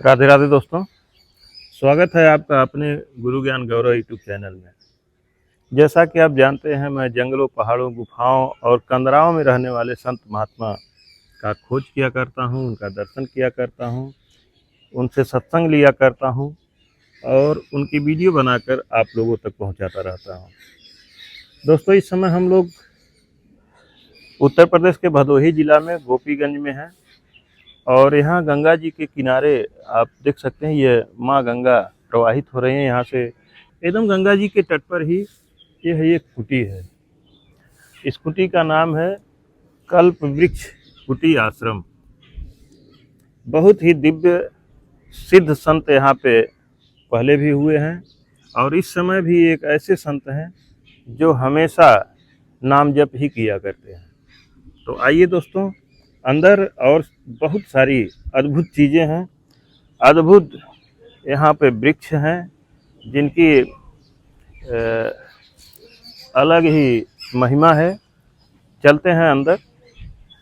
राधे राधे दोस्तों। स्वागत है आपका अपने गुरु ज्ञान गौरव यूट्यूब चैनल में। जैसा कि आप जानते हैं, मैं जंगलों, पहाड़ों, गुफाओं और कंदराओं में रहने वाले संत महात्मा का खोज किया करता हूं, उनका दर्शन किया करता हूं, उनसे सत्संग लिया करता हूं और उनकी वीडियो बनाकर आप लोगों तक पहुंचाता रहता हूं। दोस्तों, इस समय हम लोग उत्तर प्रदेश के भदोही जिला में गोपीगंज में हैं और यहाँ गंगा जी के किनारे आप देख सकते हैं, ये माँ गंगा प्रवाहित हो रही है यहाँ से। एकदम गंगा जी के तट पर ही ये है, एक कुटी है। इस कुटी का नाम है कल्प वृक्ष कुटी आश्रम। बहुत ही दिव्य सिद्ध संत यहाँ पे पहले भी हुए हैं और इस समय भी एक ऐसे संत हैं जो हमेशा नाम जप ही किया करते हैं। तो आइए दोस्तों, अंदर और बहुत सारी अद्भुत चीज़ें हैं। अद्भुत यहाँ पे वृक्ष हैं जिनकी अलग ही महिमा है। चलते हैं अंदर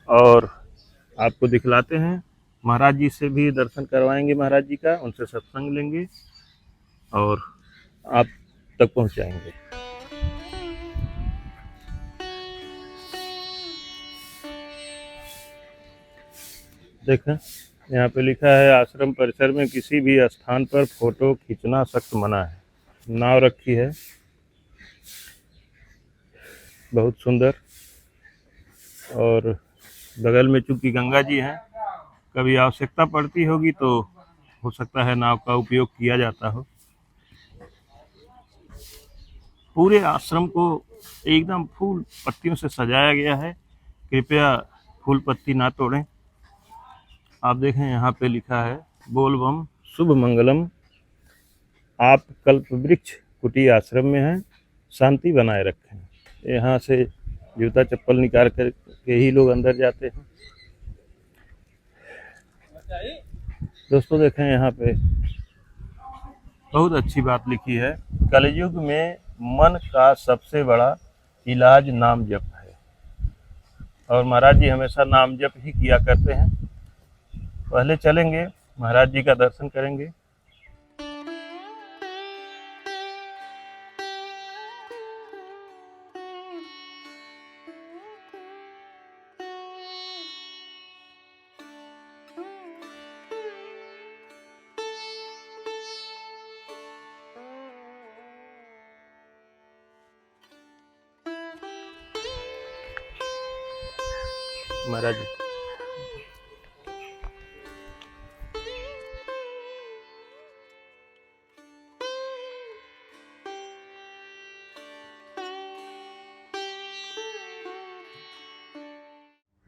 और आपको दिखलाते हैं। महाराज जी से भी दर्शन करवाएंगे, महाराज जी का, उनसे सत्संग लेंगे और आप तक पहुंचाएंगे। देखें, यहाँ पे लिखा है, आश्रम परिसर में किसी भी स्थान पर फोटो खींचना सख्त मना है। नाव रखी है, बहुत सुंदर। और बगल में चूंकि गंगा जी हैं, कभी आवश्यकता पड़ती होगी तो हो सकता है नाव का उपयोग किया जाता हो। पूरे आश्रम को एकदम फूल पत्तियों से सजाया गया है। कृपया फूल पत्ती ना तोड़ें। आप देखें, यहाँ पे लिखा है, बोल बम शुभ मंगलम। आप कल्प वृक्ष कुटी आश्रम में हैं, शांति बनाए रखें। यहाँ से जूता चप्पल निकाल कर के ही लोग अंदर जाते हैं। दोस्तों देखें, यहाँ पे बहुत अच्छी बात लिखी है, कलयुग में मन का सबसे बड़ा इलाज नाम जप है। और महाराज जी हमेशा नाम जप ही किया करते हैं। पहले चलेंगे, महाराज जी का दर्शन करेंगे। महाराज जी,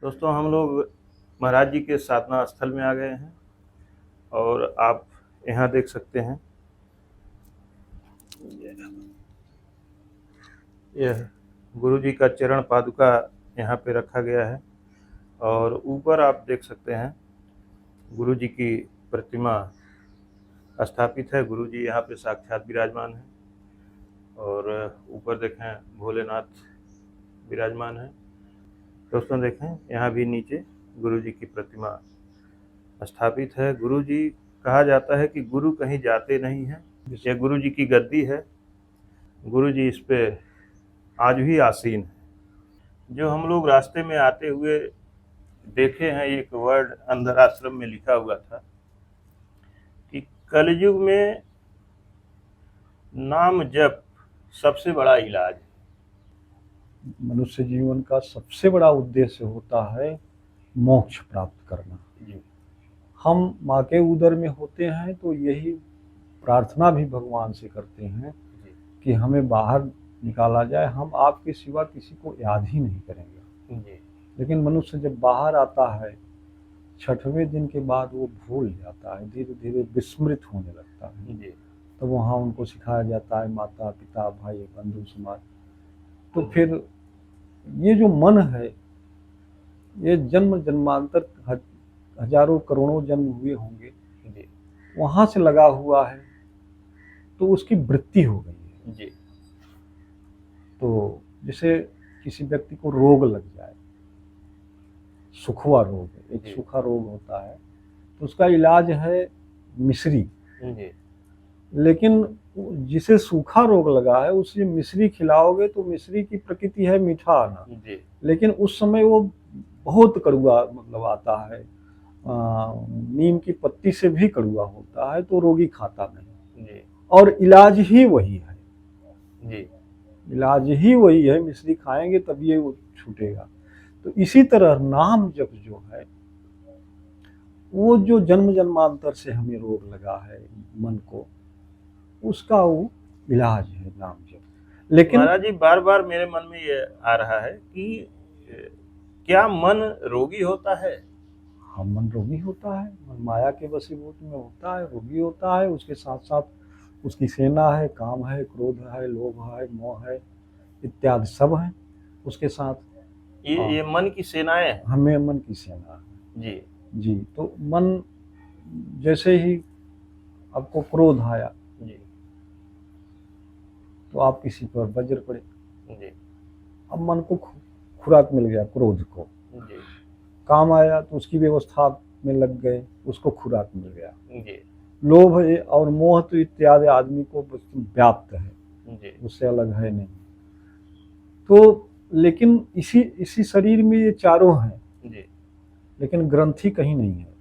दोस्तों हम लोग महाराज जी के साधना स्थल में आ गए हैं और आप यहाँ देख सकते हैं, यह गुरु जी का चरण पादुका यहाँ पे रखा गया है। और ऊपर आप देख सकते हैं गुरु जी की प्रतिमा स्थापित है। गुरु जी यहाँ पे साक्षात विराजमान है और ऊपर देखें भोलेनाथ विराजमान है। दोस्तों देखें, यहाँ भी नीचे गुरु जी की प्रतिमा स्थापित है। गुरु जी, कहा जाता है कि गुरु कहीं जाते नहीं हैं, यह गुरु जी की गद्दी है। गुरु जी इस पे आज भी आसीन है। जो हम लोग रास्ते में आते हुए देखे हैं, एक वर्ड अंदर आश्रम में लिखा हुआ था कि कलयुग में नाम जप सबसे बड़ा इलाज है। मनुष्य जीवन का सबसे बड़ा उद्देश्य होता है मोक्ष प्राप्त करना। जी। हम माँ के उदर में होते हैं तो यही प्रार्थना भी भगवान से करते हैं कि हमें बाहर निकाला जाए, हम आपके सिवा किसी को याद ही नहीं करेंगे। जी। लेकिन मनुष्य जब बाहर आता है, 6वें दिन के बाद वो भूल जाता है, धीरे धीरे विस्मृत होने लगता है। जी। तो वहाँ उनको सिखाया जाता है माता पिता भाई बंधु समाज। तो फिर ये जो मन है, ये जन्म जन्मांतर हजारों करोड़ों जन्म हुए होंगे, वहां से लगा हुआ है, तो उसकी वृत्ति हो गई है। जी। तो जैसे किसी व्यक्ति को रोग लग जाए, सुखवा रोग, एक सूखा रोग होता है, तो उसका इलाज है मिश्री। जी लेकिन जिसे सूखा रोग लगा है उसे मिश्री खिलाओगे तो मिश्री की प्रकृति है मीठा आना, जी लेकिन उस समय वो बहुत कड़वा मतलब आता है। नीम की पत्ती से भी कड़वा होता है तो रोगी खाता नहीं। जी और इलाज ही वही है, जी इलाज ही वही है, मिश्री खाएंगे तब ये वो छूटेगा। तो इसी तरह नाम जप जो है वो जो जन्म जन्मांतर से हमें रोग लगा है मन को, उसका वो इलाज है नाम जप। लेकिन महाराज जी, बार बार मेरे मन में ये आ रहा है कि क्या मन रोगी होता है? हाँ, मन रोगी होता है, मन माया के वशीभूत में होता है, रोगी होता है। उसके साथ साथ उसकी सेना है, काम है, क्रोध है, लोभ है, मोह है, इत्यादि सब है उसके साथ। ये मन की सेनाएं हैं। हमें मन की सेना है जी जी। तो मन जैसे ही आपको क्रोध आया जी तो आप किसी पर वज्र पड़े। जी अब मन को खुराक मिल गया क्रोध को, जी काम आया तो उसकी व्यवस्था में लग गए, उसको खुराक मिल गया। जी लोभ और मोह तो इत्यादि आदमी को व्याप्त है, जी उससे अलग है नहीं। तो लेकिन इसी शरीर में ये चारों हैं, जी लेकिन ग्रंथि कहीं नहीं है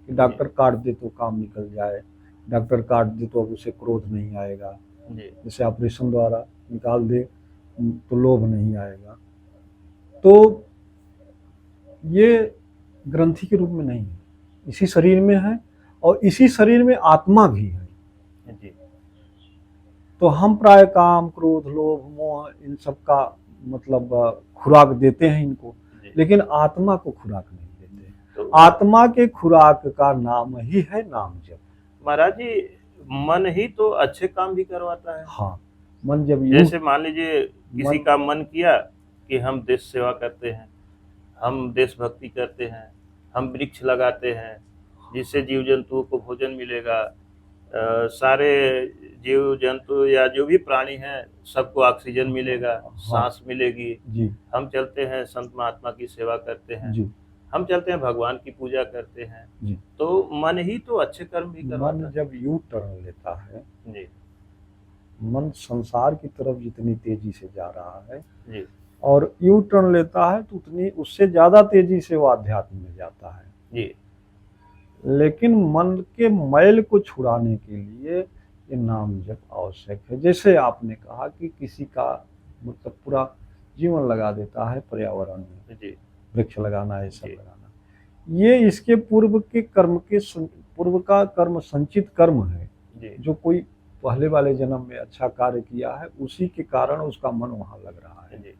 कि डॉक्टर काट दे तो काम निकल जाए, डॉक्टर काट दे तो अब उसे क्रोध नहीं आएगा, जी जैसे ऑपरेशन द्वारा निकाल दे तो लोभ नहीं आएगा। तो ये ग्रंथि के रूप में नहीं है, इसी शरीर में है और इसी शरीर में आत्मा भी है। जी तो हम प्राय काम, क्रोध, लोभ, मोह इन सब का मतलब खुराक देते हैं इनको, जी। लेकिन आत्मा को खुराक नहीं देते। तो आत्मा के खुराक का नाम ही है नाम जप। महाराज जी, मन ही तो अच्छे काम भी करवाता है। हाँ, मन जब जैसे मान लीजिए किसी मन का मन किया कि हम देश सेवा करते हैं, हम देशभक्ति करते हैं, हम वृक्ष लगाते हैं जिससे जीव जंतुओं को भोजन मिलेगा, सारे जीव जंतु या जो भी प्राणी हैं सबको ऑक्सीजन मिलेगा, सांस मिलेगी। जी हम चलते हैं संत महात्मा की सेवा करते हैं, जी हम चलते हैं भगवान की पूजा करते हैं, जी। तो मन ही तो अच्छे कर्म भी करवाता मन है। जब यू टर्न लेता है, जी मन संसार की तरफ जितनी तेजी से जा रहा है जी और यू टर्न लेता है तो उतनी उससे ज्यादा तेजी से वो आध्यात्म में जाता है। जी लेकिन मन के मैल को छुड़ाने के लिए ये नाम जप आवश्यक है। जैसे आपने कहा कि किसी का मतलब पूरा जीवन लगा देता है पर्यावरण में, जी वृक्ष लगाना, ये सब जी। लगाना, ये इसके पूर्व के कर्म के पूर्व का कर्म संचित कर्म है, जी जो कोई पहले वाले जन्म में अच्छा कार्य किया है, उसी के कारण उसका मन वहां लग रहा है। जी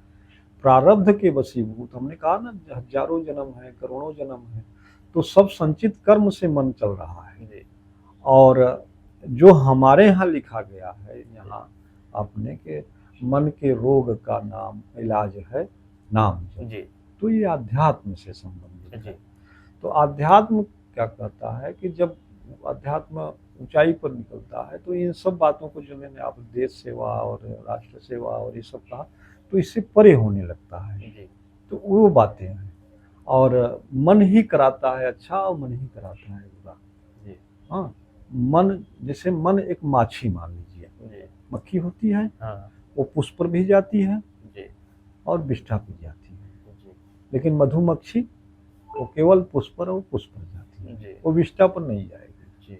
प्रारब्ध के वशीभूत, हमने कहा ना हजारों जन्म है, करोड़ों जन्म है, तो सब संचित कर्म से मन चल रहा है। जी और जो हमारे यहाँ लिखा गया है यहाँ आपने के मन के रोग का नाम इलाज है नाम जप, जी तो ये अध्यात्म से संबंधित जी है। तो अध्यात्म क्या कहता है कि जब अध्यात्म ऊंचाई पर निकलता है तो इन सब बातों को, जो मैंने आप देश सेवा और राष्ट्र सेवा और ये सब कहा, तो इससे परे होने लगता है। जी तो वो बातें हैं, और मन ही कराता है अच्छा और मन ही कराता है बुरा। जी हाँ, मन जैसे मन एक माछी मान लीजिए, जी मक्खी होती है, हाँ वो पुष्प पर भी जाती है जी और विष्ठा पर जाती है, जी लेकिन मधुमक्खी वो केवल पुष्प पर और पुष्प पर जाती है, जी वो विष्ठा पर नहीं जाएगी। जी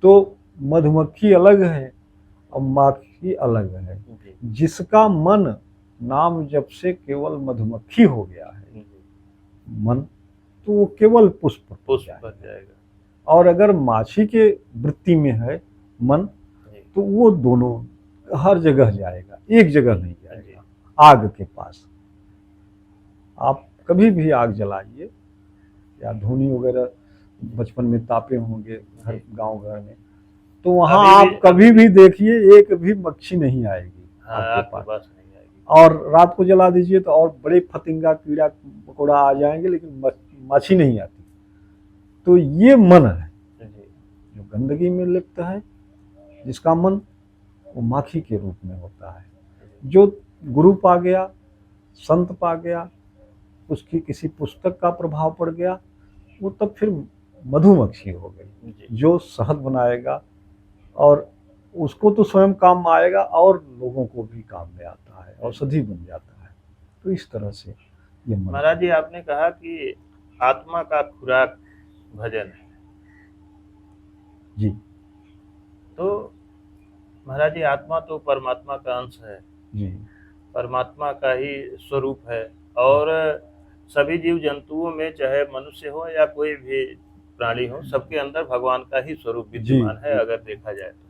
तो मधुमक्खी अलग है और माखी अलग है। जी जिसका मन नाम जप से केवल मधुमक्खी हो गया है जी मन, तो वो केवल पुष्प पर पुष्प जाएगा। बन जाएगा। और अगर माछी के वृत्ति में है मन, जी तो वो दोनों हर जगह जाएगा, एक जगह नहीं जी जाएगा। आग के पास आप कभी भी आग जलाइए, या धूनी वगैरह बचपन में तापे होंगे घर गांव घर में, तो वहां आप कभी भी देखिए एक भी मक्खी नहीं आएगी हाँ, आपके पास। नहीं आएगी। और रात को जला दीजिए तो और बड़े फतिंगा कीड़ा मकोड़ा आ जाएंगे, लेकिन मच्छी नहीं आती। तो ये मन है जी जो गंदगी में लिप्त है, जिसका मन वो माखी के रूप में होता है। जो गुरु पा गया, संत पा गया, उसकी किसी पुस्तक का प्रभाव पड़ गया, वो तब फिर मधुमक्खी हो गई। जी जो शहद बनाएगा और उसको तो स्वयं काम में आएगा और लोगों को भी काम में आता है, औषधि बन जाता है। तो इस तरह से ये मन महाराज जी, आपने कहा कि आत्मा का खुराक भजन है, जी तो महाराज जी, आत्मा तो परमात्मा का अंश है, जी परमात्मा का ही स्वरूप है, और सभी जीव जंतुओं में, चाहे मनुष्य हो या कोई भी प्राणी हो, सबके अंदर भगवान का ही स्वरूप विद्यमान है, जी। अगर देखा जाए तो।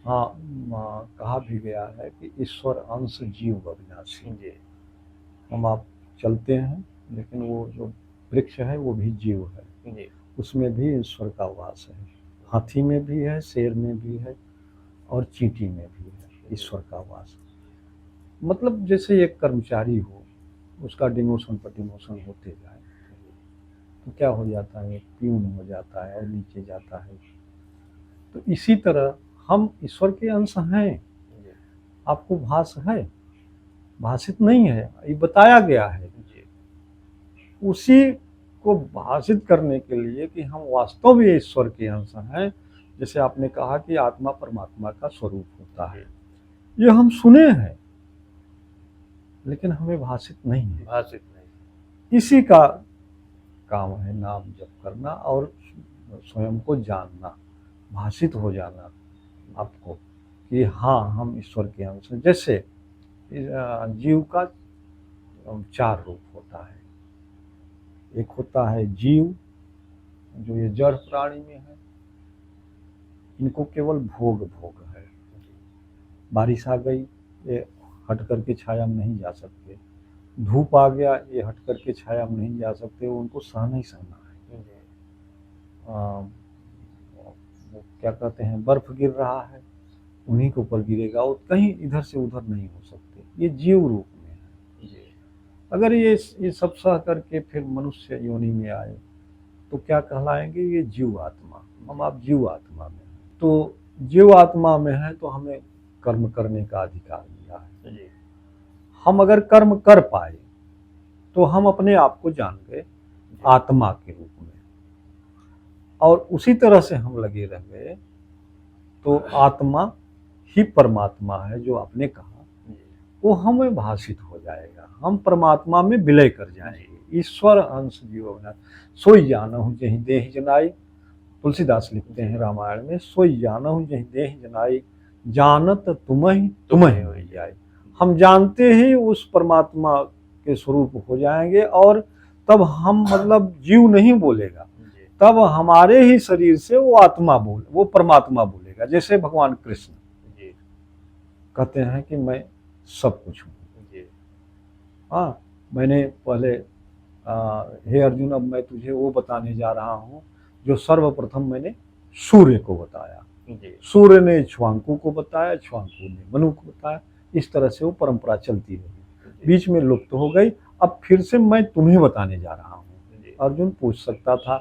हाँ, कहा भी गया है कि ईश्वर अंश जीव अविनाशी। जी हम आप चलते हैं लेकिन वो जो वृक्ष है वो भी जीव है, जी उसमें भी ईश्वर का वास है। हाथी में भी है, शेर में भी है और चींटी में भी है ईश्वर का वास। मतलब जैसे एक कर्मचारी हो, उसका डिमोशन पर डिमोशन होते जाए तो क्या हो जाता है, प्यून हो जाता है और नीचे जाता है। तो इसी तरह हम ईश्वर के अंश हैं। जी आपको भास है, भाषित नहीं है, ये बताया गया है। जी उसी को भाषित करने के लिए कि हम वास्तव में ईश्वर के अंश हैं। जैसे आपने कहा कि आत्मा परमात्मा का स्वरूप होता है, ये हम सुने हैं लेकिन हमें भाषित नहीं है। भाषित नहीं। इसी का काम है नाम जप करना और स्वयं को जानना, भाषित हो जाना आपको कि हाँ हम ईश्वर के अंश हैं। जैसे जीव का 4 रूप होता है। एक होता है जीव जो ये जड़ प्राणी में है, इनको केवल भोग है। बारिश आ गई, ये हट करके छाया में नहीं जा सकते। धूप आ गया, ये हट करके छाया में नहीं जा सकते, उनको सहना ही सहना है। वो क्या कहते हैं, बर्फ गिर रहा है, उन्हीं के ऊपर गिरेगा, वो कहीं इधर से उधर नहीं हो सकते। ये जीव रूप में है। अगर ये सब सह करके फिर मनुष्य योनि में आए तो क्या कहलाएंगे, ये जीव आत्मा। हम आप जीव आत्मा में हैं, तो जीव आत्मा में है तो हमें कर्म करने का अधिकार मिला है। हम अगर कर्म कर पाए तो हम अपने आप को जान गए आत्मा के रूप में, और उसी तरह से हम लगे रह गए तो आत्मा ही परमात्मा है जो आपने कहा, वो हमें भाषित हो जाएगा। हम परमात्मा में विलय कर जाएंगे। ईश्वर अंश जीव अविनाश, सोई जानहु जहि देहि जनाई। तुलसीदास लिखते हैं रामायण में, सोई जानहु जहि देहि जनाई, जानत तुम्हि हो जाए। हम जानते ही उस परमात्मा के स्वरूप हो जाएंगे, और तब हम मतलब जीव नहीं बोलेगा, तब हमारे ही शरीर से वो आत्मा वो परमात्मा बोलेगा। जैसे भगवान कृष्ण कहते हैं कि मैं सब कुछ हूँ। हाँ, मैंने पहले हे अर्जुन, अब मैं तुझे वो बताने जा रहा हूँ जो सर्वप्रथम मैंने सूर्य को बताया, सूर्य ने इक्ष्वाकु को बताया, इक्ष्वाकु ने मनु को बताया। इस तरह से वो परंपरा चलती रही, बीच में लुप्त हो गई। अब फिर से मैं तुम्हें बताने जा रहा हूँ। अर्जुन पूछ सकता था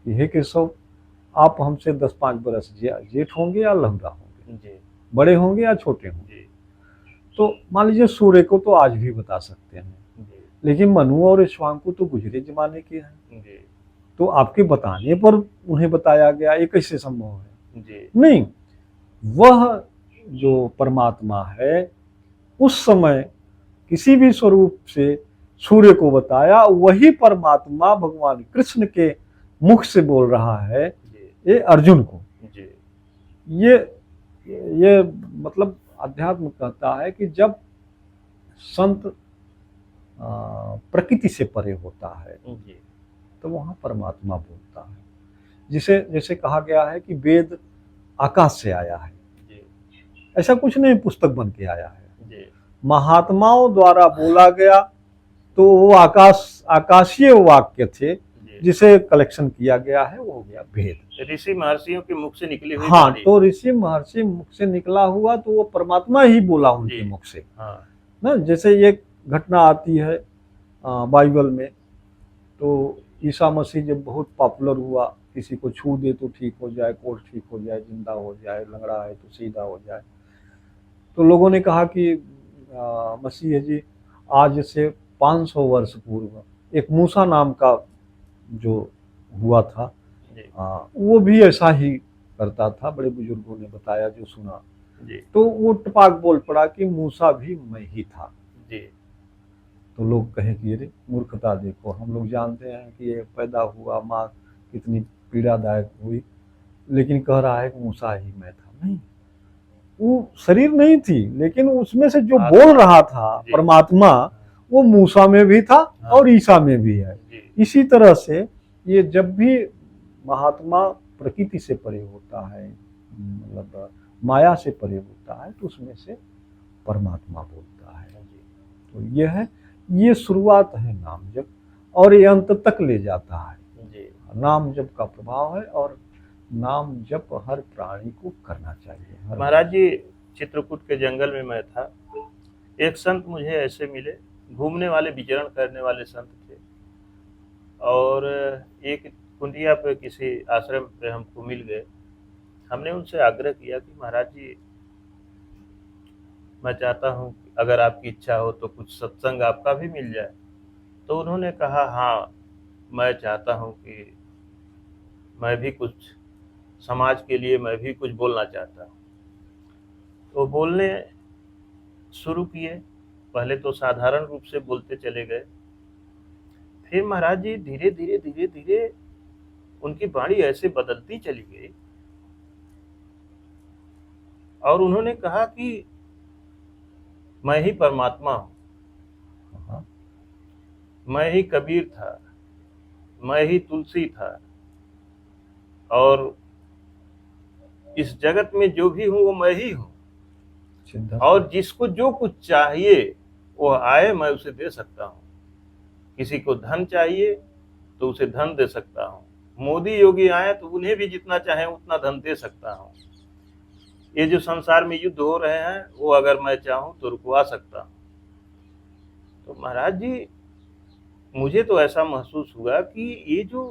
कि हे केशव, आप हमसे 10-5 बरस जेठ होंगे या लंबा होंगे, बड़े होंगे या छोटे होंगे। तो मान लीजिए सूर्य को तो आज भी बता सकते हैं, लेकिन मनु और इक्ष्वाकु तो गुजरे जमाने के हैं, तो आपके बताने पर उन्हें बताया गया, ये कैसे संभव है? नहीं, वह जो परमात्मा है उस समय किसी भी स्वरूप से सूर्य को बताया, वही परमात्मा भगवान कृष्ण के मुख से बोल रहा है ये अर्जुन को। ये मतलब अध्यात्म कहता है कि जब संत प्रकृति से परे होता है तो वहाँ परमात्मा बोलता है। जैसे कहा गया है कि वेद आकाश से आया है, ऐसा कुछ नहीं पुस्तक बन के आया है, महात्माओं द्वारा बोला गया, तो वो आकाशीय वाक्य थे जिसे कलेक्शन किया गया है, वो हो गया वेद। ऋषि महर्षियों के मुख से निकली हुई हाँ, तो ऋषि महर्षि मुख से निकला हुआ तो वो परमात्मा ही बोला उनके मुख से। ना, जैसे एक घटना आती है बाइबल में, तो ईसा मसीह जब बहुत पॉपुलर हुआ, किसी को छू दे तो ठीक हो जाए, कोढ़ ठीक हो जाए, जिंदा हो जाए, लंगड़ा है तो सीधा हो जाए, तो लोगों ने कहा कि मसीह जी आज से 500 वर्ष पूर्व एक मूसा नाम का जो हुआ था, जी वो भी ऐसा ही करता था, बड़े बुजुर्गों ने बताया जो सुना। जी तो वो टपाक बोल पड़ा कि मूसा भी मैं ही था। जी तो लोग कहे कि अरे मूर्खता देखो, हम लोग जानते हैं कि ये पैदा हुआ, माँ कितनी पीड़ादायक हुई, लेकिन कह रहा है कि मूसा ही मैं था। नहीं, वो शरीर नहीं थी, लेकिन उसमें से जो आत्मा। बोल रहा था जी परमात्मा, वो मूसा में भी था हाँ और ईसा में भी है। जी इसी तरह से ये जब भी महात्मा प्रकृति से परे होता है, मतलब माया से परे होता है, तो उसमें से परमात्मा बोलता है। जी तो ये है, ये शुरुआत है नाम जप, और ये अंत तक ले जाता है। जी नाम जप का प्रभाव है, और नाम जप हर प्राणी को करना चाहिए। हर महाराज जी, चित्रकूट के जंगल में मैं था, एक संत मुझे ऐसे मिले, घूमने वाले विचरण करने वाले संत थे, और एक कुंडिया पे किसी आश्रम पे हमको मिल गए। हमने उनसे आग्रह किया कि महाराज जी, मैं चाहता हूँ कि अगर आपकी इच्छा हो तो कुछ सत्संग आपका भी मिल जाए। तो उन्होंने कहा, हाँ, मैं चाहता हूँ कि मैं भी कुछ समाज के लिए मैं भी कुछ बोलना चाहता हूँ। तो बोलने शुरू किए। पहले तो साधारण रूप से बोलते चले गए, फिर महाराज जी धीरे धीरे धीरे धीरे उनकी वाणी ऐसे बदलती चली गई, और उन्होंने कहा कि मैं ही परमात्मा हूँ, हाँ, मैं ही कबीर था, मैं ही तुलसी था, और इस जगत में जो भी हूँ वो मैं ही हूँ, सिद्धार्थ। और जिसको जो कुछ चाहिए वो आए, मैं उसे दे सकता हूँ। किसी को धन चाहिए तो उसे धन दे सकता हूँ, मोदी योगी आए तो उन्हें भी जितना चाहे उतना धन दे सकता हूँ। ये जो संसार में युद्ध हो रहे हैं वो अगर मैं चाहूँ तो रुकवा सकता हूँ। तो महाराज जी, मुझे तो ऐसा महसूस हुआ कि ये जो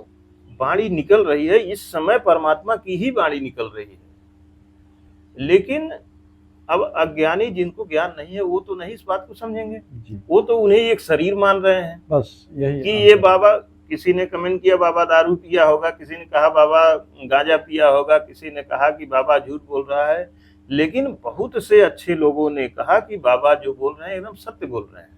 वाणी निकल रही है, इस समय परमात्मा की ही वाणी निकल रही है। लेकिन अब अज्ञानी, जिनको ज्ञान नहीं है, वो तो नहीं इस बात को समझेंगे। जी, वो तो उन्हें एक शरीर मान रहे हैं बस यही कि ये अंतर। बाबा, किसी ने कमेंट किया बाबा दारू पिया होगा, किसी ने कहा बाबा गांजा पिया होगा, किसी ने कहा कि बाबा झूठ बोल रहा है, लेकिन बहुत से अच्छे लोगों ने कहा कि बाबा जो बोल रहे हैं एकदम सत्य बोल रहे हैं।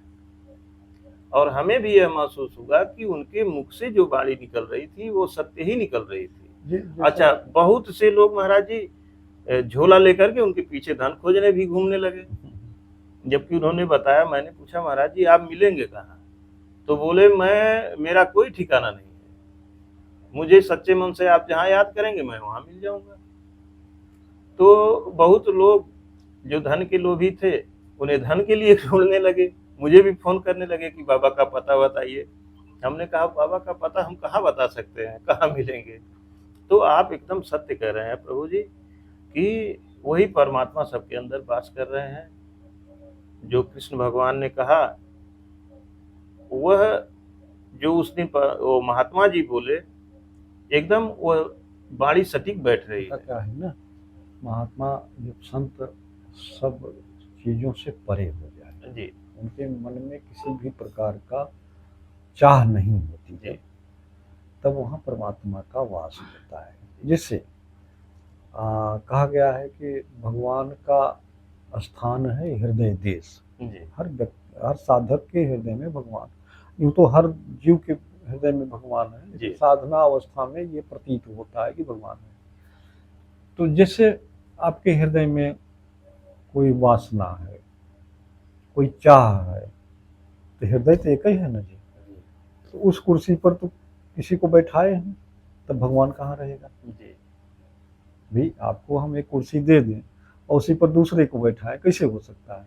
और हमें भी यह महसूस हुआ कि उनके मुख से जो वाणी निकल रही थी वो सत्य ही निकल रही थी। अच्छा, बहुत से लोग महाराज जी झोला लेकर के उनके पीछे धन खोजने भी घूमने लगे, जबकि उन्होंने बताया, मैंने पूछा महाराज जी आप मिलेंगे कहाँ? तो बोले, मेरा कोई ठिकाना नहीं है, मुझे सच्चे मन से आप जहाँ याद करेंगे मैं वहां मिल जाऊंगा। तो बहुत लोग जो धन के लोभी थे, उन्हें धन के लिए ढूंढने लगे, मुझे भी फोन करने लगे कि बाबा का पता बताइए। हमने कहा बाबा का पता हम कहाँ बता सकते हैं, कहाँ मिलेंगे। तो आप एकदम सत्य कह रहे हैं प्रभु जी कि वही परमात्मा सबके अंदर वास कर रहे हैं। जो कृष्ण भगवान ने कहा, वह जो उस दिन वो महात्मा जी बोले, एकदम वह वाणी सटीक बैठ रही है। क्या है ना, महात्मा जब संत सब चीजों से परे हो जाए जी उनके मन में किसी भी प्रकार का चाह नहीं होती जी तब वहाँ परमात्मा का वास होता है। जिससे कहा गया है कि भगवान का स्थान है हृदय देश। जी हर साधक के हृदय में भगवान, यूँ तो हर जीव के हृदय में भगवान है, लेकिन जी साधना अवस्था में ये प्रतीत होता है कि भगवान है। तो जैसे आपके हृदय में कोई वासना है, कोई चाह है, तो हृदय तो एक ही है ना जी। तो उस कुर्सी पर तो किसी को बैठाए हैं, तब भगवान कहाँ रहेगा? जी भाई आपको हम एक कुर्सी दे दें और उसी पर दूसरे को बैठाए, कैसे हो सकता है?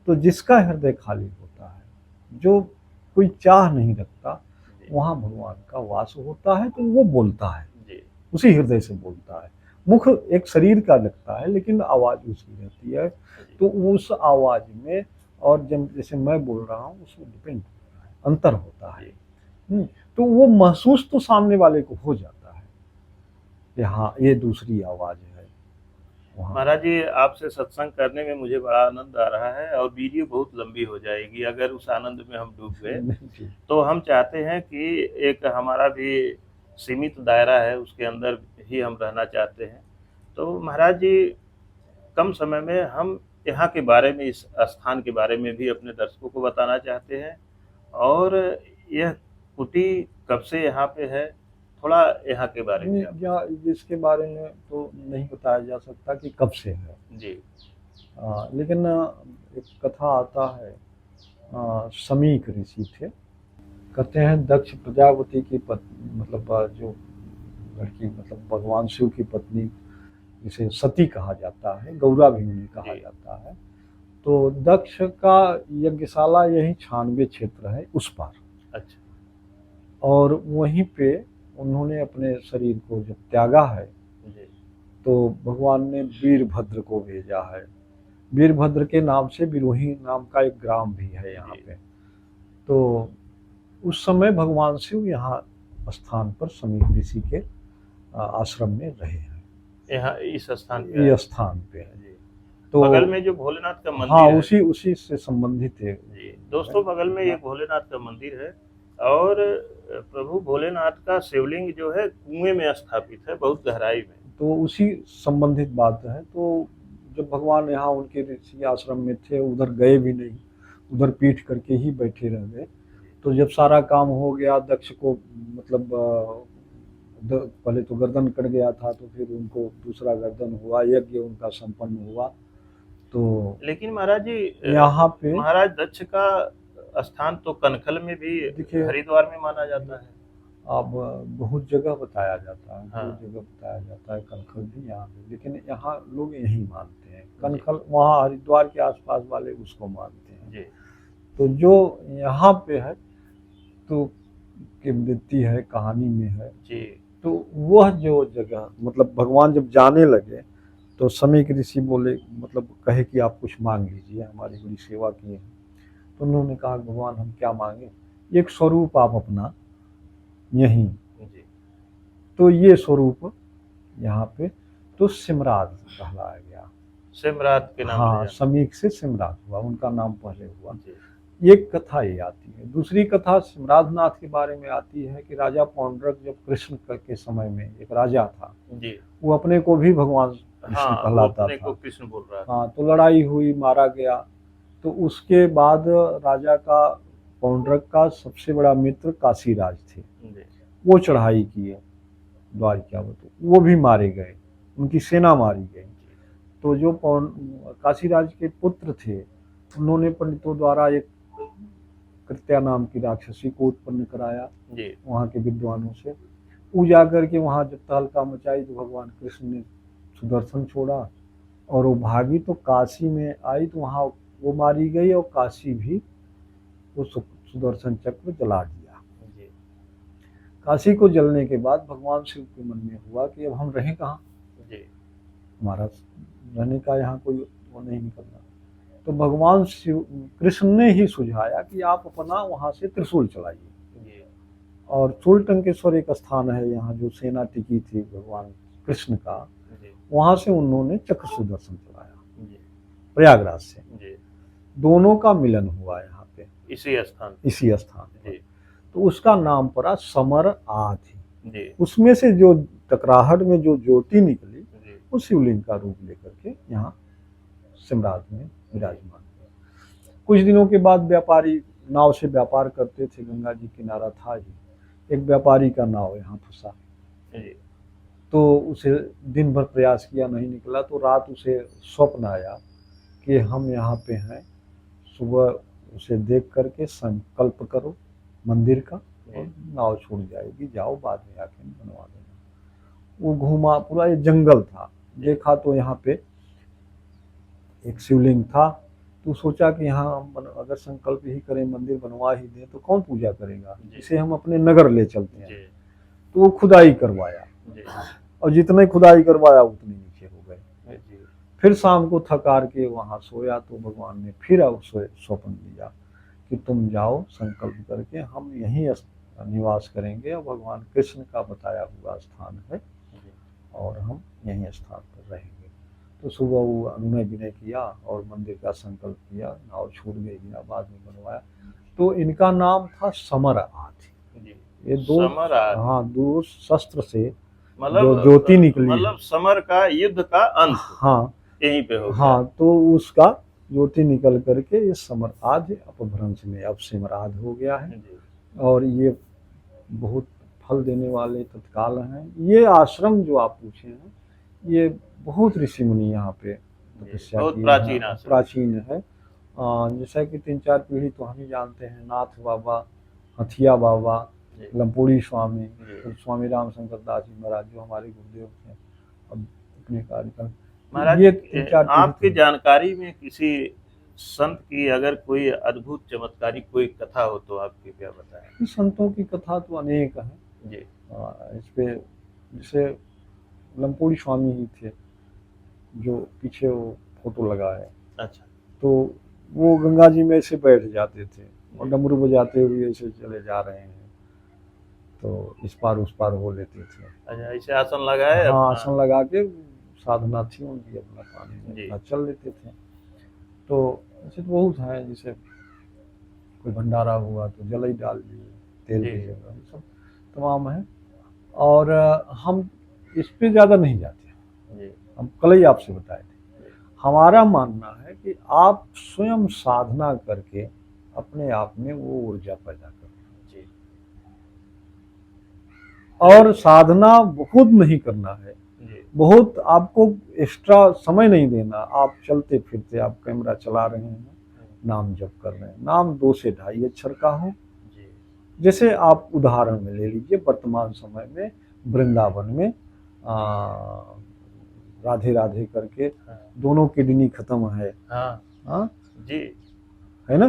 तो जिसका हृदय खाली होता है, जो कोई चाह नहीं रखता, वहाँ भगवान का वास होता है। तो वो बोलता है, जी उसी हृदय से बोलता है। मुख एक शरीर का लगता है, लेकिन आवाज़ उसकी रहती है। तो उस आवाज़ में और जब जैसे मैं बोल रहा हूँ उसमें डिपेंड होता है, अंतर होता है। तो वो महसूस तो सामने वाले को हो जाता है कि हाँ ये दूसरी आवाज़ है। महाराज जी, आपसे सत्संग करने में मुझे बड़ा आनंद आ रहा है, और वीडियो बहुत लंबी हो जाएगी अगर उस आनंद में हम डूब गए। तो हम चाहते हैं कि एक हमारा भी सीमित दायरा है उसके अंदर ही हम रहना चाहते हैं। तो महाराज जी, कम समय में हम यहाँ के बारे में, इस स्थान के बारे में भी अपने दर्शकों को बताना चाहते हैं। और यह कुटी कब से यहाँ पे है, थोड़ा यहाँ के बारे में आप। या इसके बारे में तो नहीं बताया जा सकता कि कब से है जी। लेकिन एक कथा आता है, समीक ऋषि थे। कहते हैं दक्ष प्रजापति की पत्नी, मतलब जो लड़की, मतलब भगवान शिव की पत्नी, जिसे सती कहा जाता है, गौरा भी उन्हें कहा जी। जाता है। तो दक्ष का यज्ञशाला यही 96 क्षेत्र है उस पार, अच्छा। और वहीं पे उन्होंने अपने शरीर को जब त्यागा है जी। तो भगवान ने वीरभद्र को भेजा है। वीरभद्र के नाम से बिरोही नाम का एक ग्राम भी है यहाँ जी। पे। तो उस समय भगवान शिव यहाँ स्थान पर समीप ऋषि के आश्रम में रहे हैं। यहाँ इस स्थान पे ये स्थान पे है। जी। तो बगल में जो भोलेनाथ का मंदिर हाँ, है, उसी से संबंधित है। जी दोस्तों, बगल में एक भोलेनाथ का मंदिर है और प्रभु भोलेनाथ का शिवलिंग जो है कुएं में स्थापित है, बहुत गहराई में। तो उसी संबंधित बात है। तो जब भगवान यहाँ उनके ऋषि आश्रम में थे, उधर गए भी नहीं, उधर पीठ करके ही बैठे रह गए। तो जब सारा काम हो गया, दक्ष को मतलब पहले तो गर्दन कट गया था, तो फिर उनको दूसरा गर्दन हुआ, यज्ञ उनका संपन्न हुआ। तो लेकिन महाराज जी, यहाँ पे महाराज दक्ष का स्थान तो कनखल में भी, देखिए, हरिद्वार में माना जाता है। अब बहुत जगह बताया जाता है, हाँ। बहुत जगह बताया जाता है, कनखल भी यहाँ पे, लेकिन यहाँ लोग यही मानते हैं। कनखल वहाँ हरिद्वार के आसपास वाले उसको मानते हैं। जी। तो जो यहाँ पे है तो किंवदंती है, कहानी में है। जी। तो वह जो जगह, मतलब भगवान जब जाने लगे तो समीक ऋषि बोले, मतलब कहे कि आप कुछ मांग लीजिए, हमारी बड़ी सेवा की है। तो उन्होंने कहा भगवान हम क्या मांगे, एक स्वरूप आप अपना यहीं। जी। तो ये स्वरूप यहाँ पे तो सिमरात कहलाया गया। सिमरात के नाम हाँ, से समीक से सिमरात हुआ, उनका नाम पहले हुआ। जी। एक कथा ये आती है। दूसरी कथा सिमराधनाथ के बारे में आती है कि राजा पौंड्रक जब कृष्ण के समय में एक राजा था, जी। वो अपने को भी भगवान कृष्ण हाँ, वो कहलाता अपने था। को कृष्ण बोल रहा था। हाँ, तो लड़ाई हुई, मारा गया। तो उसके बाद राजा का, पौंड्रक का सबसे बड़ा मित्र काशीराज थे, जी। वो चढ़ाई किए द्वारिका में, तो वो भी मारे गए, उनकी सेना मारी गई। तो जो काशीराज के पुत्र थे, उन्होंने पंडितों द्वारा एक कृत्या नाम की राक्षसी को उत्पन्न कराया जी। वहाँ के विद्वानों से। वो जाकर के वहाँ जब तहलका मचाई तो भगवान कृष्ण ने सुदर्शन छोड़ा और वो भागी, तो काशी में आई तो वहाँ वो मारी गई, और काशी भी वो सुदर्शन चक्र जला दिया। जी। काशी को जलने के बाद भगवान शिव के मन में हुआ कि अब हम रहें कहाँ, जी। हमारा रहने का यहाँ कोई वो नहीं निकलना। तो भगवान शिव कृष्ण ने ही सुझाया कि आप अपना वहाँ से त्रिशूल चलाइए। और चूलटंकेश्वर एक स्थान है यहाँ, जो सेना टिकी थी भगवान कृष्ण का, वहाँ से उन्होंने चक्र सुदर्शन चलाया प्रयागराज से। दोनों का मिलन हुआ यहाँ पे, इसी स्थान पे। तो उसका नाम पड़ा समर आदि। उसमें से जो टकराहट में जो ज्योति निकली, वो शिवलिंग का रूप लेकर के यहाँ सिमरात में विराजमान है। कुछ दिनों के बाद व्यापारी नाव से व्यापार करते थे, गंगा जी किनारा था ही, एक व्यापारी का नाव यहाँ फंसा। तो उसे दिन भर प्रयास किया, नहीं निकला। तो रात उसे स्वप्न आया कि हम यहाँ पे हैं। सुबह उसे देख करके संकल्प करो मंदिर का, और नाव छूट जाएगी, जाओ बाद में आके बनवा देना। वो घूमा, पूरा ये जंगल था, देखा तो यहाँ पे एक शिवलिंग था। तो सोचा कि यहाँ अगर संकल्प ही करें, मंदिर बनवा ही दें, तो कौन पूजा करेगा, इसे हम अपने नगर ले चलते हैं। तो वो खुदाई करवाया, और जितने खुदाई करवाया उतने नीचे हो गए। फिर शाम को थकार के वहाँ सोया, तो भगवान ने फिर उसे स्वप्न दिया कि तुम जाओ संकल्प करके, हम यहीं निवास करेंगे, और भगवान कृष्ण का बताया हुआ स्थान है, और हम यहीं स्थान पर रहेंगे। तो सुबह वो अनुनय विनय किया और मंदिर का संकल्प किया, नाव छूट गई, बाद में बनवाया। तो इनका नाम था समर आदि। ये दो, समर आदि, हाँ, दो शस्त्र से मतलब जो ज्योति निकली है, मतलब समर का, युद्ध का अंत हाँ यहीं पे हो गया। हाँ, तो उसका ज्योति निकल करके ये समराध अपभ्रंश में अब सिमराध हो गया है। जी और ये बहुत फल देने वाले तत्काल हैं। ये आश्रम जो आप पूछे हैं, ये बहुत ऋषि मुनि यहाँ पे तपस्या बहुत किए प्राचीन हैं, आश्रम। प्राचीन है। जैसा कि 3-4 पीढ़ी तो हम ही जानते हैं, नाथ बाबा, हथिया बाबा, जी लंपोड़ी स्वामी, जी। फिर स्वामी रामशंकर दास जी महाराज जो हमारे गुरुदेव थे, अब अपने कार्यक्रम, महाराज ये 3-4 पीढ़ी आपकी तो जानकारी में किसी संत की अगर कोई अद्भुत चमत्कारी कोई कथा हो तो आप कृपया बताएं। हैं। संतों की कथा तो अनेक है जी इस पे। जैसे लंपोड़ी स्वामी ही थे जो पीछे वो फोटो लगा है, अच्छा तो वो गंगा जी में ऐसे बैठ जाते थे और डमरू बजाते हुए ऐसे चले जा रहे हैं, तो इस पार उस पार हो लेते थे। अच्छा, ऐसे आसन लगाए हाँ, अपना। आसन लगा के साधना थी उनकी, अपना पानी में जी अपना चल लेते थे। तो ऐसे तो बहुत है, जैसे कोई भंडारा हुआ तो जल ही डाल दिए, तेल जी की जगह, ये सब तमाम है। और हम इस पे ज़्यादा नहीं जाते, जी हम कल ही आपसे बताए थे। जी हमारा मानना है कि आप स्वयं साधना करके अपने आप में वो ऊर्जा पैदा करें, जी और साधना बहुत नहीं करना है, जी बहुत आपको एक्स्ट्रा समय नहीं देना। आप चलते फिरते आप कैमरा चला रहे हैं, नाम जप कर रहे हैं, नाम 2 से 2.5 अक्षर का हो। जी जैसे आप उदाहरण में ले लीजिए, वर्तमान समय में वृंदावन में राधे राधे करके हाँ दोनों किडनी खत्म है, हाँ हाँ, जी, है ना,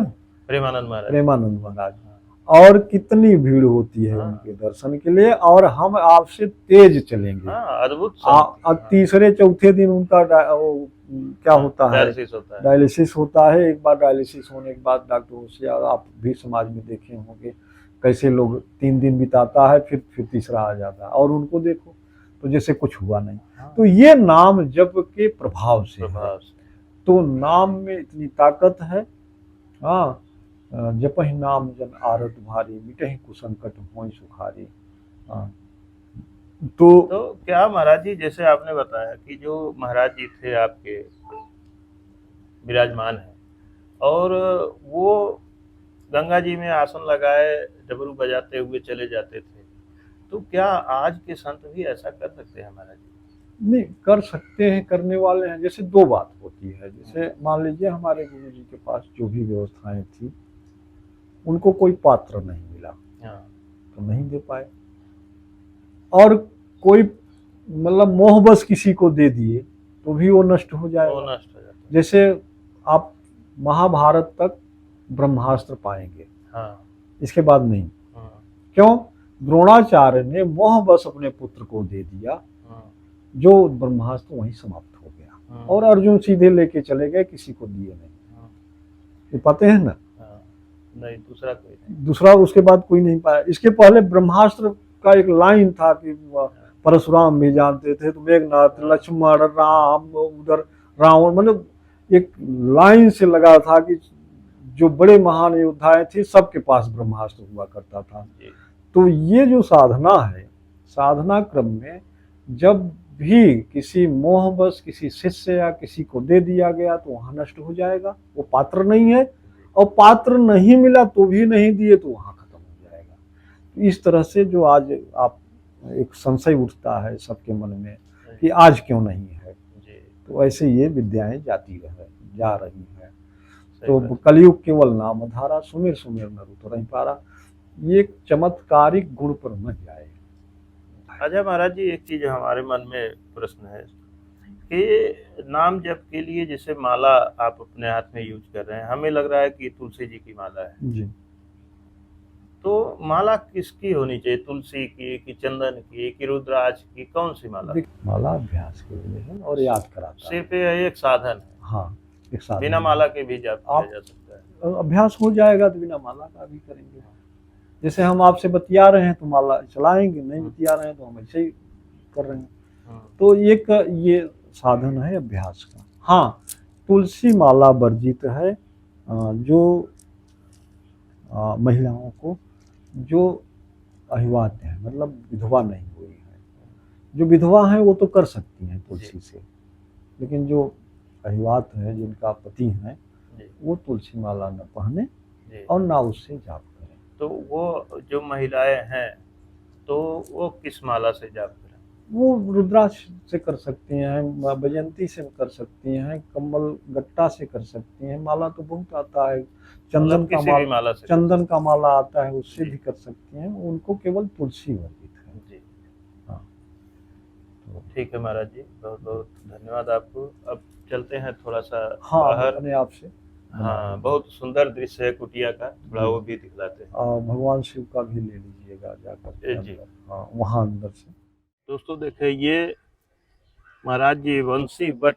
प्रेमानंद महाराज। प्रेमानंद महाराज। हाँ और कितनी भीड़ होती है हाँ उनके दर्शन के लिए, और हम आपसे तेज चलेंगे। हाँ, अद्भुत अब संत। तीसरे चौथे दिन उनका क्या होता है, डायलिसिस होता है। डायलिसिस होता है। एक बार डायलिसिस होने के बाद डॉक्टरों से, और आप भी समाज में देखे होंगे कैसे लोग 3 दिन बिताता है, फिर तीसरा आ जाता है, और उनको देखो तो जैसे कुछ हुआ नहीं। हाँ, तो ये नाम जप के प्रभाव से है। प्रभाव से। तो नाम में इतनी ताकत है। हाँ, जपहि नाम जन आरत भारी, मिटहि कुसंकट होय सुखारी। हाँ, तो क्या महाराज जी, जैसे आपने बताया कि जो महाराज जी थे आपके विराजमान है, और वो गंगा जी में आसन लगाए डमरू बजाते हुए चले जाते थे, तो क्या आज के संत भी ऐसा कर सकते हैं महाराज जी? नहीं, कर सकते हैं, करने वाले हैं। जैसे 2 बात होती है, जैसे मान लीजिए हमारे गुरु जी के पास जो भी व्यवस्थाएं थी, उनको कोई पात्र नहीं मिला, हाँ तो नहीं दे पाए। और कोई मतलब मोहबस किसी को दे दिए तो भी वो नष्ट हो वो जाएगा। नष्ट हो जाता है। जैसे आप महाभारत तक ब्रह्मास्त्र पाएंगे, हाँ इसके बाद नहीं। हाँ क्यों? द्रोणाचार्य ने मोहबस अपने पुत्र को दे दिया, हाँ जो ब्रह्मास्त्र वहीं समाप्त हो गया, हाँ, और अर्जुन सीधे लेके चले गए, किसी को दिए नहीं। हाँ, ये पाते हैं ना, हाँ, नहीं दूसरा कोई नहीं। दूसरा उसके बाद कोई नहीं पाया। इसके पहले ब्रह्मास्त्र का एक लाइन था कि परशुराम भी जानते थे, तो मेघनाथ, लक्ष्मण, राम, उधर रावण, मतलब एक लाइन से लगा था कि जो बड़े महान योद्धाएं थे सबके पास ब्रह्मास्त्र हुआ करता था। जी तो ये जो साधना है, साधना क्रम में जब भी किसी मोहबस किसी शिष्य या किसी को दे दिया गया तो वहां नष्ट हो जाएगा, वो पात्र नहीं है। और पात्र नहीं मिला तो भी नहीं दिए तो वहां खत्म हो जाएगा। इस तरह से जो आज आप एक संशय उठता है सबके मन में कि आज क्यों नहीं है, जी, तो ऐसे ये विद्याएं जाती जा रही है। सही तो बात। कलयुग केवल नाम धारा, सुमिर सुमिर न रुत रही पारा। ये एक चमत्कारिक गुण पर न जाए। अच्छा महाराज जी, एक चीज हमारे मन में प्रश्न है कि नाम जप के लिए जैसे माला आप अपने हाथ में यूज कर रहे हैं, हमें लग रहा है कि तुलसी जी की माला है, जी, तो माला किसकी होनी चाहिए? तुलसी की कि चंदन की कि रुद्राक्ष की, कौन सी माला? माला अभ्यास के लिए है और याद कराता है। सिर्फ ये एक साधन है, हाँ, एक साधन बिना है। माला के भी जाप किया आप जा सकता है। अभ्यास हो जाएगा तो बिना माला का भी करेंगे। जैसे हम आपसे बतिया रहे हैं तो माला चलाएंगे, नहीं बतिया रहे हैं तो हम ऐसे ही कर रहे हैं। तो एक ये साधन है अभ्यास का। हाँ, तुलसी माला वर्जित है जो महिलाओं को जो अहिवात हैं, मतलब विधवा नहीं हुई हैं। जो विधवा हैं वो तो कर सकती हैं तुलसी से, लेकिन जो अहिवात हैं, जिनका पति हैं, वो तुलसी माला न पहने और ना उससे जाप करें। तो वो जो महिलाएं हैं तो वो किस माला से जाप करें? वो रुद्राक्ष से कर सकती हैं, वैजयंती से कर सकती हैं, कमल गट्टा से कर सकती हैं। माला तो बहुत आता है, चंदन का किसी भी माला से चंदन का माला आता है, उससे भी कर सकती हैं। उनको केवल तुलसी वर्जित है जी। हाँ। तो ठीक है महाराज जी, बहुत बहुत धन्यवाद आपको। अब चलते हैं थोड़ा सा हाँ, बाहर। अपने आप से हाँ, बहुत सुंदर दृश्य है कुटिया का, थोड़ा वो भी दिखलाते हैं। भगवान शिव का भी ले लीजिएगा जाकर के जी। अंदर, हाँ वहाँ अंदर से। दोस्तों देखिए, ये महाराज जी वंशी बट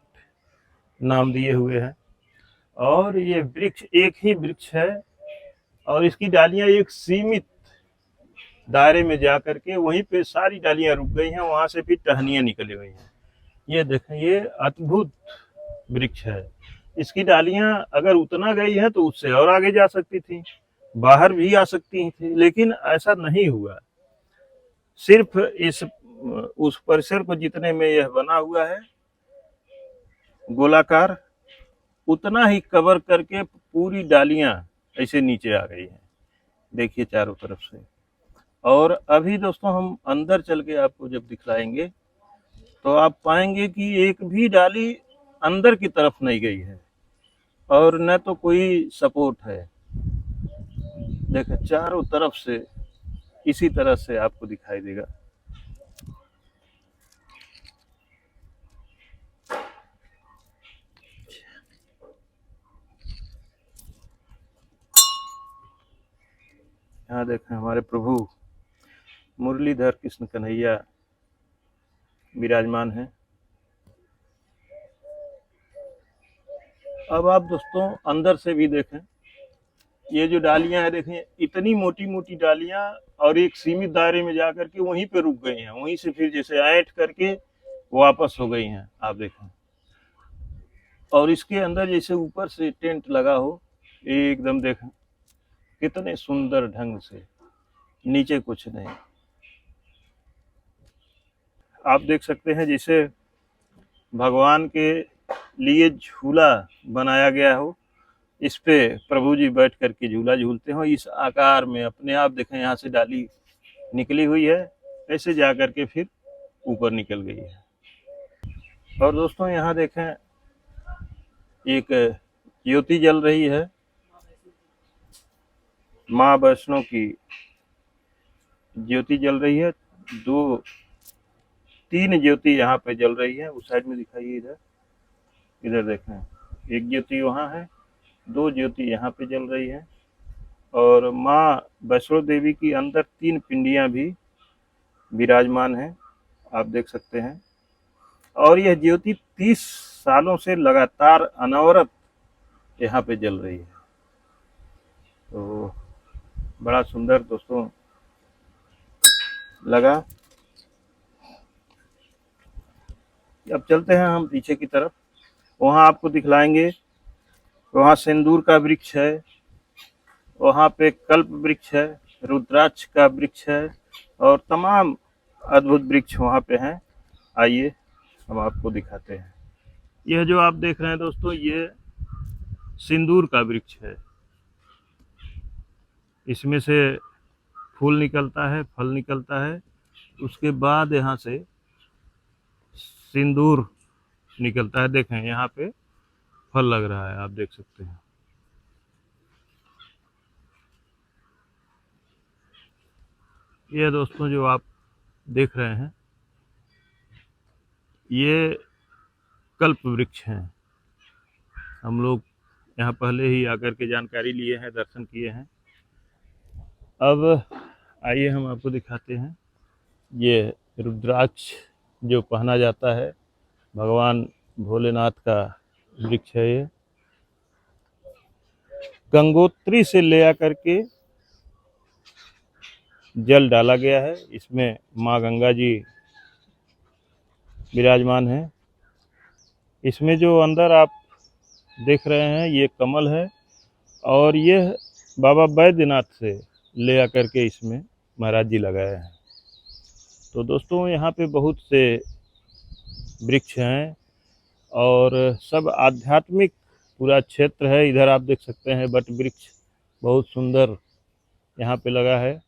नाम दिए हुए हैं, और ये वृक्ष एक ही वृक्ष है, और इसकी डालियां एक सीमित दायरे में जा करके वहीं पे सारी डालियां रुक गई हैं, वहां से फिर टहनियां निकली हुई हैं। ये देखें, ये अद्भुत वृक्ष है। इसकी डालियां अगर उतना गई है तो उससे और आगे जा सकती थी, बाहर भी आ सकती थी, लेकिन ऐसा नहीं हुआ। सिर्फ इस उस परिसर को जितने में यह बना हुआ है गोलाकार, उतना ही कवर करके पूरी डालियां ऐसे नीचे आ गई हैं, देखिए चारों तरफ से। और अभी दोस्तों हम अंदर चल के आपको जब दिखलाएंगे तो आप पाएंगे कि एक भी डाली अंदर की तरफ नहीं गई है, और न तो कोई सपोर्ट है। देखिए चारों तरफ से इसी तरह से आपको दिखाई देगा। यहाँ देखें हमारे प्रभु मुरलीधर कृष्ण कन्हैया विराजमान हैं। अब आप दोस्तों अंदर से भी देखें, ये जो डालियां हैं देखें, इतनी मोटी मोटी डालियां, और एक सीमित दायरे में जाकर के वहीं पे रुक गई हैं, वहीं से फिर जैसे ऐंठ करके वापस हो गई हैं, आप देखें। और इसके अंदर जैसे ऊपर से टेंट लगा हो, एकदम देखें कितने सुंदर ढंग से, नीचे कुछ नहीं। आप देख सकते हैं जैसे भगवान के लिए झूला बनाया गया हो, इस पे प्रभु जी बैठ करके झूला झूलते हो, इस आकार में अपने आप देखें, यहाँ से डाली निकली हुई है, ऐसे जा करके फिर ऊपर निकल गई है। और दोस्तों यहाँ देखें एक ज्योति जल रही है, माँ वैष्णो की ज्योति जल रही है। 2-3 ज्योति यहाँ पे जल रही है, उस साइड में दिखाइए, इधर देखें, एक ज्योति वहाँ है, 2 ज्योति यहाँ पे जल रही है। और माँ वैष्णो देवी की अंदर 3 पिंडियाँ भी विराजमान हैं, आप देख सकते हैं। और यह ज्योति 30 सालों से लगातार अनवरत यहाँ पे जल रही है। तो बड़ा सुंदर दोस्तों लगा। अब चलते हैं हम पीछे की तरफ, वहाँ आपको दिखलाएंगे। वहाँ सिंदूर का वृक्ष है, वहाँ पे कल्प वृक्ष है, रुद्राक्ष का वृक्ष है, और तमाम अद्भुत वृक्ष वहाँ पे हैं। आइए हम आपको दिखाते हैं। यह जो आप देख रहे हैं दोस्तों, ये सिंदूर का वृक्ष है। इसमें से फूल निकलता है, फल निकलता है, उसके बाद यहाँ से सिंदूर निकलता है। देखें यहाँ पे फल लग रहा है, आप देख सकते हैं। ये दोस्तों जो आप देख रहे हैं, ये कल्प वृक्ष हैं। हम लोग यहाँ पहले ही आकर के जानकारी लिए हैं, दर्शन किए हैं। अब आइए हम आपको दिखाते हैं, ये रुद्राक्ष जो पहना जाता है, भगवान भोलेनाथ का वृक्ष है। ये गंगोत्री से ले आकर के जल डाला गया है, इसमें माँ गंगा जी विराजमान हैं। इसमें जो अंदर आप देख रहे हैं ये कमल है, और यह बाबा बैद्यनाथ से ले आकर के इसमें महाराज जी लगाए हैं। तो दोस्तों यहाँ पे बहुत से वृक्ष हैं और सब आध्यात्मिक पूरा क्षेत्र है। इधर आप देख सकते हैं वट वृक्ष बहुत सुंदर यहाँ पे लगा है।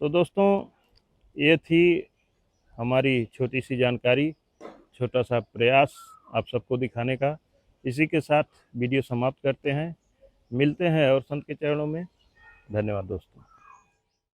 तो दोस्तों ये थी हमारी छोटी सी जानकारी, छोटा सा प्रयास आप सबको दिखाने का। इसी के साथ वीडियो समाप्त करते हैं। मिलते हैं और संत के चरणों में। धन्यवाद दोस्तों।